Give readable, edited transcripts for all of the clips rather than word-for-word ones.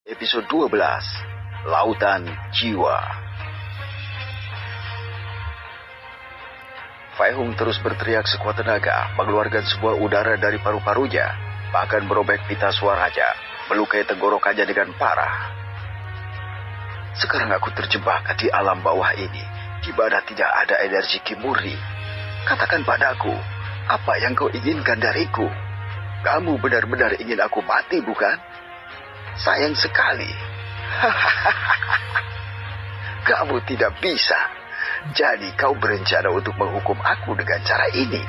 Episode 12, Lautan Jiwa. Fei Hung terus berteriak sekuat tenaga, mengeluarkan sebuah udara dari paru-parunya, bahkan merobek pita suaranya, melukai tenggorokannya dengan parah. Sekarang aku terjebak di alam bawah ini, di mana tidak ada energi ki murni. Katakan padaku, apa yang kau inginkan dariku? Kamu benar-benar ingin aku mati, bukan? Sayang sekali. Kamu tidak bisa. Jadi kau berencana untuk menghukum aku dengan cara ini.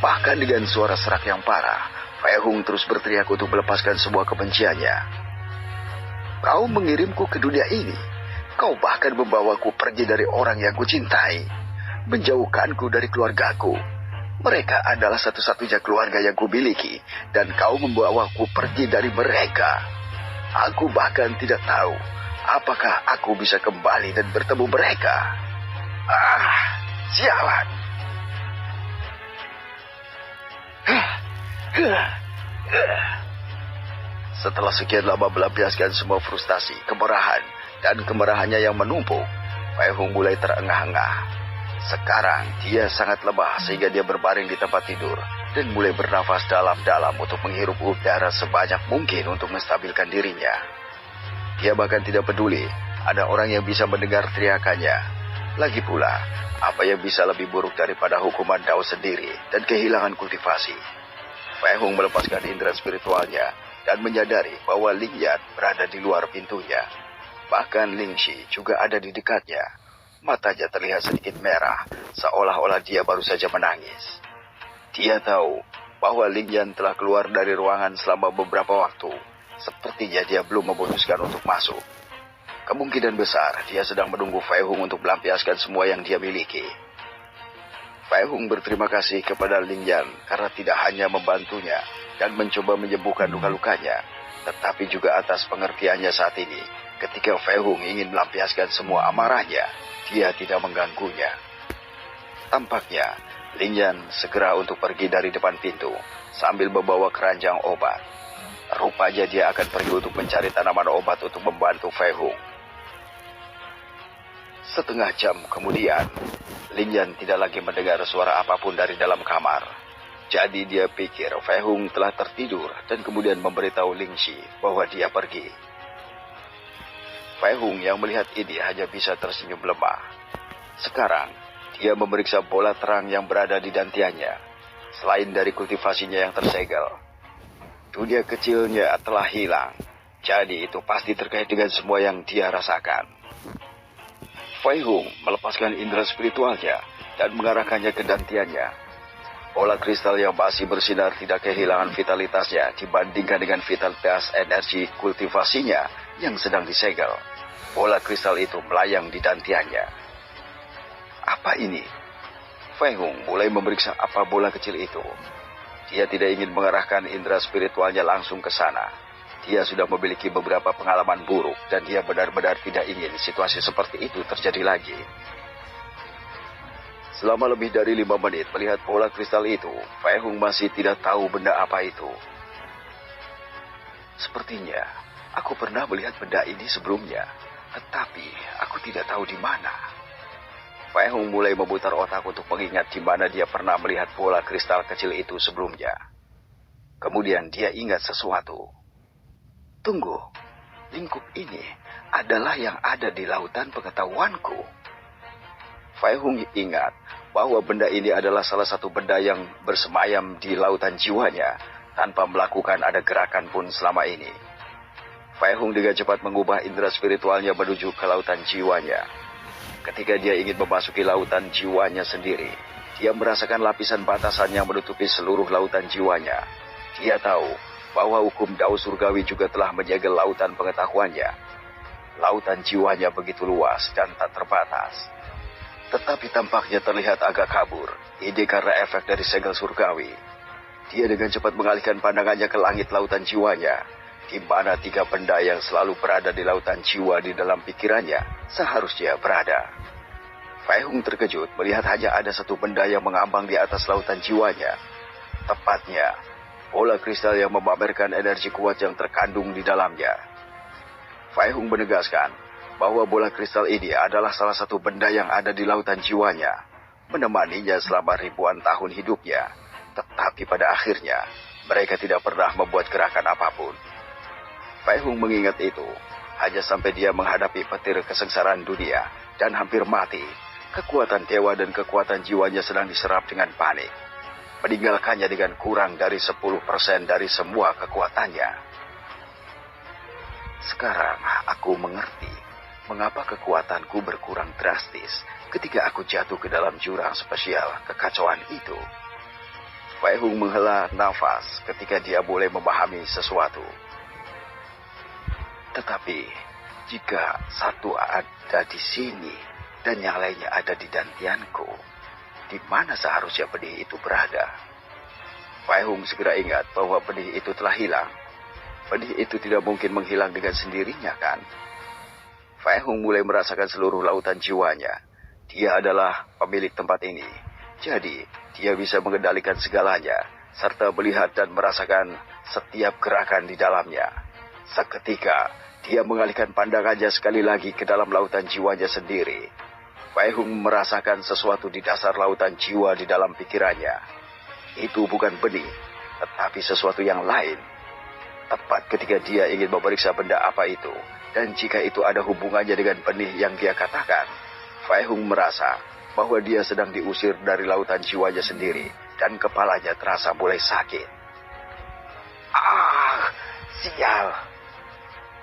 Bahkan dengan suara serak yang parah, Fei Hung terus berteriak untuk melepaskan semua kebenciannya. Kau mengirimku ke dunia ini. Kau bahkan membawaku pergi dari orang yang kucintai. Menjauhkanku dari keluargaku. Mereka adalah satu-satunya keluarga yang kumiliki, dan kau membawaku pergi dari mereka. Aku bahkan tidak tahu apakah aku bisa kembali dan bertemu mereka. Sialan. Setelah sekian lama melampiaskan semua frustasi, kemarahan, dan kemarahannya yang menumpuk, Fei Hung mulai terengah-engah. Sekarang dia sangat lemah sehingga dia berbaring di tempat tidur dan mulai bernafas dalam-dalam untuk menghirup udara sebanyak mungkin untuk menstabilkan dirinya. Dia bahkan tidak peduli ada orang yang bisa mendengar teriakannya. Lagi pula, apa yang bisa lebih buruk daripada hukuman Dao sendiri dan kehilangan kultivasi? Fei Hung melepaskan indera spiritualnya dan menyadari bahwa Ling Yan berada di luar pintunya. Bahkan Ling Shi juga ada di dekatnya. Matanya terlihat sedikit merah, seolah-olah dia baru saja menangis. Dia tahu bahwa Ling Yan telah keluar dari ruangan selama beberapa waktu. Sepertinya dia belum memutuskan untuk masuk. Kemungkinan besar dia sedang menunggu Fei Hung untuk melampiaskan semua yang dia miliki. Fei Hung berterima kasih kepada Ling Yan karena tidak hanya membantunya dan mencoba menyembuhkan luka-lukanya, tetapi juga atas pengertiannya saat ini ketika Fei Hung ingin melampiaskan semua amarahnya. Dia tidak mengganggunya. Tampaknya, Ling Yan segera untuk pergi dari depan pintu sambil membawa keranjang obat. Rupanya dia akan pergi untuk mencari tanaman obat untuk membantu Fei Hung. Setengah jam kemudian, Ling Yan tidak lagi mendengar suara apapun dari dalam kamar. Jadi dia pikir Fei Hung telah tertidur dan kemudian memberitahu Ling Shi bahwa dia pergi. Fei Hung yang melihat ini hanya bisa tersenyum lemah. Sekarang, dia memeriksa bola terang yang berada di dantiannya. Selain dari kultivasinya yang tersegel, dunia kecilnya telah hilang. Jadi itu pasti terkait dengan semua yang dia rasakan. Fei Hung melepaskan indera spiritualnya dan mengarahkannya ke dantiannya. Bola kristal yang masih bersinar tidak kehilangan vitalitasnya dibandingkan dengan vitalitas energi kultivasinya yang sedang disegel. Bola kristal itu melayang di dantiannya. Apa ini? Fei Hung mulai memeriksa apa bola kecil itu. Dia tidak ingin mengarahkan indera spiritualnya langsung ke sana. Dia sudah memiliki beberapa pengalaman buruk dan dia benar-benar tidak ingin situasi seperti itu terjadi lagi. Selama lebih dari 5 menit melihat bola kristal itu, Fei Hung masih tidak tahu benda apa itu. Sepertinya aku pernah melihat benda ini sebelumnya, tetapi aku tidak tahu di mana. Fei Hung mulai memutar otak untuk mengingat di mana dia pernah melihat bola kristal kecil itu sebelumnya. Kemudian dia ingat sesuatu. Tunggu, lingkup ini adalah yang ada di lautan pengetahuanku. Fei Hung ingat bahwa benda ini adalah salah satu benda yang bersemayam di lautan jiwanya tanpa melakukan ada gerakan pun selama ini. Fei Hung dengan cepat mengubah indera spiritualnya menuju ke lautan jiwanya. Ketika dia ingin memasuki lautan jiwanya sendiri, dia merasakan lapisan batasan yang menutupi seluruh lautan jiwanya. Dia tahu bahwa hukum Dao Surgawi juga telah menyegel lautan pengetahuannya. Lautan jiwanya begitu luas dan tak terbatas. Tetapi tampaknya terlihat agak kabur. Ini karena efek dari segel surgawi. Dia dengan cepat mengalihkan pandangannya ke langit lautan jiwanya, di mana 3 benda yang selalu berada di lautan jiwa di dalam pikirannya seharusnya berada. Fei Hung terkejut melihat hanya ada satu benda yang mengambang di atas lautan jiwanya. Tepatnya, bola kristal yang memamerkan energi kuat yang terkandung di dalamnya. Fai Hung menegaskan bahwa bola kristal ini adalah salah satu benda yang ada di lautan jiwanya, menemaninya selama ribuan tahun hidupnya. Tetapi pada akhirnya, mereka tidak pernah membuat gerakan apapun. Fai Hung mengingat itu, hanya sampai dia menghadapi petir kesengsaraan dunia dan hampir mati. Kekuatan dewa dan kekuatan jiwanya sedang diserap dengan panik, meninggalkannya dengan kurang dari 10% dari semua kekuatannya. Sekarang aku mengerti mengapa kekuatanku berkurang drastis ketika aku jatuh ke dalam jurang spesial kekacauan itu. Fai Hung menghela nafas ketika dia boleh memahami sesuatu. Tetapi, jika satu ada di sini dan yang lainnya ada di dantianku, di mana seharusnya benih itu berada? Fai Hung segera ingat bahwa benih itu telah hilang. Benih itu tidak mungkin menghilang dengan sendirinya, kan? Fai Hung mulai merasakan seluruh lautan jiwanya. Dia adalah pemilik tempat ini. Jadi, dia bisa mengendalikan segalanya, serta melihat dan merasakan setiap gerakan di dalamnya. Seketika, dia mengalihkan pandangannya sekali lagi ke dalam lautan jiwanya sendiri. Fai Hung merasakan sesuatu di dasar lautan jiwa di dalam pikirannya. Itu bukan benih, tetapi sesuatu yang lain. Tepat ketika dia ingin memeriksa benda apa itu, dan jika itu ada hubungannya dengan benih yang dia katakan, Fai Hung merasa bahwa dia sedang diusir dari lautan jiwanya sendiri, dan kepalanya terasa mulai sakit. Ah, sial!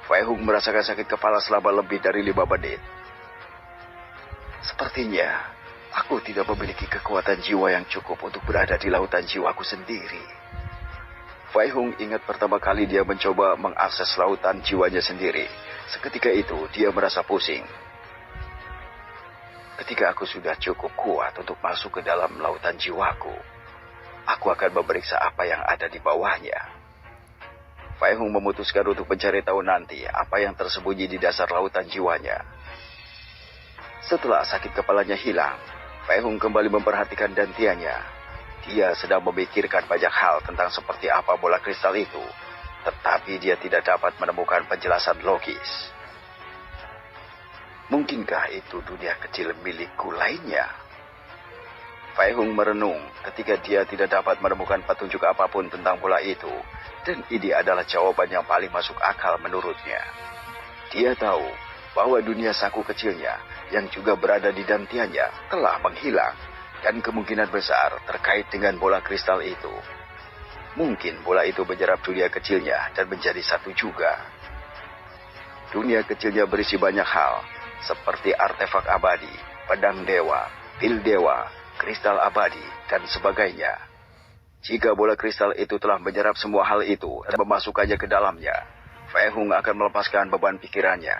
Fai Hung merasakan sakit kepala selama lebih dari 5 menit. Sepertinya, aku tidak memiliki kekuatan jiwa yang cukup untuk berada di lautan jiwaku sendiri. Fai Hung ingat pertama kali dia mencoba mengakses lautan jiwanya sendiri. Seketika itu, dia merasa pusing. Ketika aku sudah cukup kuat untuk masuk ke dalam lautan jiwaku, aku akan memeriksa apa yang ada di bawahnya. Fai Hung memutuskan untuk mencari tahu nanti apa yang tersembunyi di dasar lautan jiwanya. Setelah sakit kepalanya hilang, Fai Hung kembali memperhatikan dantiannya. Dia sedang memikirkan banyak hal tentang seperti apa bola kristal itu, tetapi dia tidak dapat menemukan penjelasan logis. Mungkinkah itu dunia kecil milikku lainnya? Fai Hung merenung ketika dia tidak dapat menemukan petunjuk apapun tentang bola itu, dan ini adalah jawaban yang paling masuk akal menurutnya. Dia tahu bahwa dunia saku kecilnya yang juga berada di dantiannya telah menghilang, dan kemungkinan besar terkait dengan bola kristal itu. Mungkin bola itu menyerap dunia kecilnya dan menjadi satu juga. Dunia kecilnya berisi banyak hal, seperti artefak abadi, pedang dewa, pil dewa, kristal abadi, dan sebagainya. Jika bola kristal itu telah menyerap semua hal itu dan memasukkannya ke dalamnya, Fai Hung akan melepaskan beban pikirannya.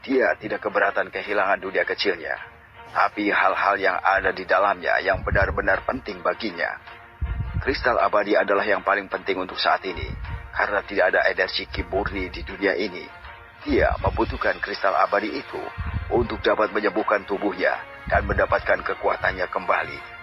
Dia tidak keberatan kehilangan dunia kecilnya, tapi hal-hal yang ada di dalamnya yang benar-benar penting baginya. Kristal abadi adalah yang paling penting untuk saat ini, karena tidak ada energi ki murni di dunia ini. Dia membutuhkan kristal abadi itu untuk dapat menyembuhkan tubuhnya dan mendapatkan kekuatannya kembali